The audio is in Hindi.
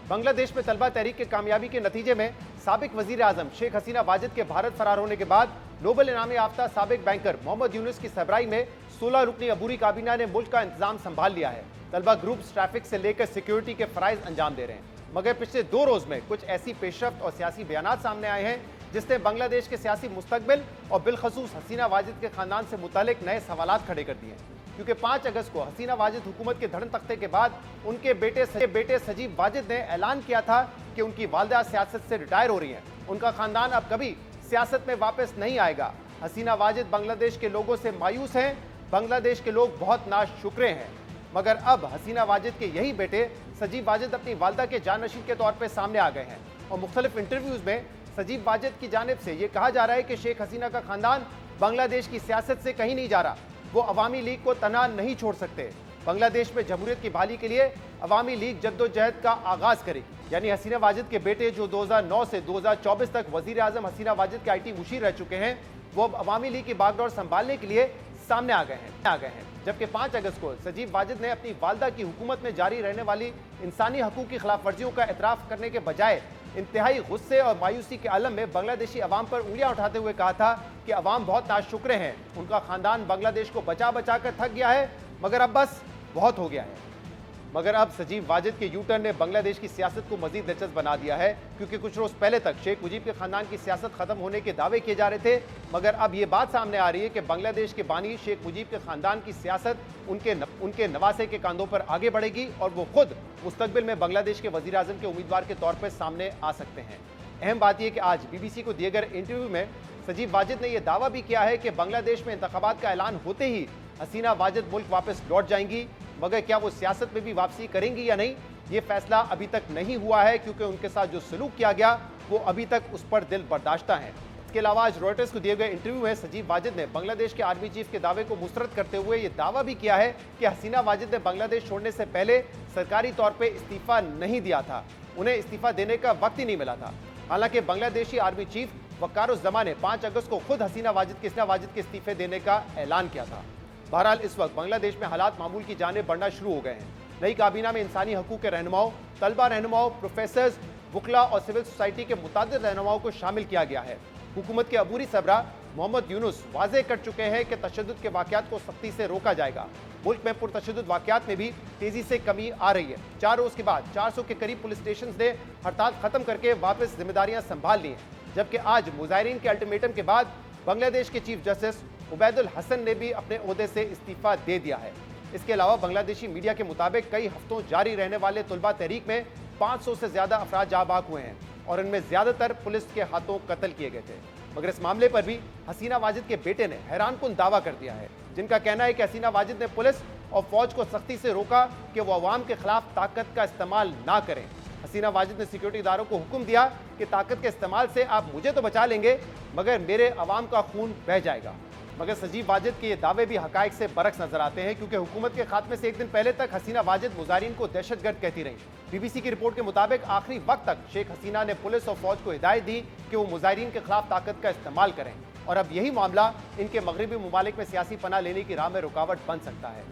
बांग्लादेश में तलबा तहरीक की कामयाबी के नतीजे में साबिक वजीर आजम शेख हसीना वाजिद के भारत फरार होने के बाद नोबेल इनाम याफ्ता साबिक बैंकर मोहम्मद यूनुस की सरबराही में 16 रुकनी अबूरी काबीना ने मुल्क का इंतजाम संभाल लिया है। तलबा ग्रुप्स ट्रैफिक से लेकर सिक्योरिटी के फराइज अंजाम दे रहे हैं, मगर पिछले 2 रोज में कुछ ऐसी पेशरफ्त और सियासी बयानात सामने आए हैं जिसने बांग्लादेश के सियासी मुस्तकबिल और बिलखसूस हसीना वाजिद के खानदान से मुतालिक नए सवालात खड़े कर दिए हैं। क्योंकि 5 अगस्त को हसीना वाजिद हुकूमत के धड़न तख्ते के बाद उनके बेटे सजीब वाजिद ने ऐलान किया था कि उनकी वालिदा सियासत से रिटायर हो रही हैं। उनका खानदान अब कभी सियासत में वापस नहीं आएगा। हसीना वाजिद बांग्लादेश के लोगों से मायूस हैं। बांग्लादेश के लोग बहुत नाशुक्रे हैं। मगर अब हसीना वाजिद के यही बेटे सजीब वाजिद अपनी वालिदा के जानशीन के तौर पर सामने आ गए हैं और मुख्तलिफ इंटरव्यूज में सजीब वाजिद की जानिब से यह कहा जा रहा है कि शेख हसीना का खानदान बांग्लादेश की सियासत से कहीं नहीं जा रहा। वो अवामी लीग को तना नहीं छोड़ सकते। बांग्लादेश में जमहूरियत की बहाली के लिए अवामी लीग जद्दोजहद का आगाज करेगी। यानी हसीना वाजिद के बेटे जो 2009 से 2024 तक वजीर आजम हसीना वाजिद के IT मुशीर रह चुके हैं, वो अब अवामी लीग की बागडोर संभालने के लिए सामने आ गए हैं। जबकि 5 अगस्त को सजीब वाजिद ने अपनी वालिदा की हुकूमत में जारी रहने वाली इंसानी हकूक की खिलाफ वर्जियों का एतराफ़ करने के बजाय इंतहाई गुस्से और मायूसी के आलम में बांग्लादेशी अवाम पर उंगलियां उठाते हुए कहा था कि अवाम बहुत नाशुक्रे हैं, उनका खानदान बांग्लादेश को बचा बचा कर थक गया है, मगर अब बस बहुत हो गया है। मगर अब सजीब वाजिद के यूटर्न ने बांग्लादेश की सियासत को मजीद दिलचस्प बना दिया है, क्योंकि कुछ रोज पहले तक शेख मुजीब के खानदान की सियासत खत्म होने के दावे किए जा रहे थे, मगर अब ये बात सामने आ रही है कि बांग्लादेश के बानी शेख मुजीब के खानदान की सियासत उनके नवासे के कंधों पर आगे बढ़ेगी और वो खुद मुस्तकबिल में बांग्लादेश के वजीर आजम के उम्मीदवार के तौर पर सामने आ सकते हैं। अहम बात यह कि आज BBC को दिए गए इंटरव्यू में सजीब वाजिद ने यह दावा भी किया है कि बांग्लादेश में इंतखाबात का ऐलान होते ही हसीना वाजिद मुल्क वापस लौट जाएंगी, मगर क्या वो सियासत में भी वापसी करेंगी या नहीं, ये फैसला अभी तक नहीं हुआ है, क्योंकि उनके साथ जो सलूक किया गया वो अभी तक उस पर दिल बर्दाश्ता है। इसके अलावा आज रॉयटर्स को दिए गए इंटरव्यू में सजीब वाजिद ने बांग्लादेश के आर्मी चीफ के दावे को मुस्तरद करते हुए ये दावा भी किया है कि हसीना वाजिद ने बांग्लादेश छोड़ने से पहले सरकारी तौर पर इस्तीफा नहीं दिया था, उन्हें इस्तीफा देने का वक्त ही नहीं मिला था। हालांकि बांग्लादेशी आर्मी चीफ वकारुज़्ज़मा ने 5 अगस्त को खुद हसीना वाजिद के इस्तीफे देने का ऐलान किया था। बहरहाल इस वक्त बांग्लादेश में हालात मामूल की जानिब बढ़ना शुरू हो गए हैं। नई काबीना में इंसानी हकूक के रहनुमाओं, तलबा रहनुमाओं, प्रोफेसर्स, वकला और सिविल सोसाइटी के मुतादिद रहनुमाओं को शामिल किया गया है। हुकूमत के अबूरी सरबराह मोहम्मद यूनुस वाज़ेह कर चुके हैं कि तशद्दुद के वाक़यात को सख्ती से रोका जाएगा। मुल्क में पुरतशद्दुद वाक़यात में भी तेजी से कमी आ रही है। 4 रोज के बाद 400 के करीब पुलिस स्टेशन ने हड़ताल खत्म करके वापस जिम्मेदारियां संभाल ली हैं, जबकि आज मुजाहिरीन के अल्टीमेटम के बाद बांग्लादेश के चीफ जस्टिस उबैदुल हसन ने भी अपने ओहदे से इस्तीफा दे दिया है। इसके अलावा बांग्लादेशी मीडिया के मुताबिक कई हफ्तों जारी रहने वाले तुलबा तहरीक में 500 से ज्यादा अफराद जाँ बाग हुए हैं और इनमें ज्यादातर पुलिस के हाथों कत्ल किए गए थे। मगर इस मामले पर भी हसीना वाजिद के बेटे ने हैरानकुन दावा कर दिया है, जिनका कहना है कि हसीना वाजिद ने पुलिस और फौज को सख्ती से रोका कि वो अवाम के खिलाफ ताकत का इस्तेमाल ना करें। हसीना वाजिद ने सिक्योरिटी इदारों को हुक्म दिया कि ताकत के इस्तेमाल से आप मुझे तो बचा लेंगे, मगर मेरे अवाम का खून बह जाएगा। मगर सजीब वाजिद के ये दावे भी हकायक से बरक्स नजर आते हैं, क्योंकि हुकूमत के खात्मे से एक दिन पहले तक हसीना वाजिद मुजाहिरीन को दहशतगर्द कहती रही। BBC की रिपोर्ट के मुताबिक आखिरी वक्त तक शेख हसीना ने पुलिस और फौज को हिदायत दी कि वो मुजाहिरीन के खिलाफ ताकत का इस्तेमाल करें, और अब यही मामला इनके मगरबी ममालिक में सियासी पनाह लेने की राह में रुकावट बन सकता है।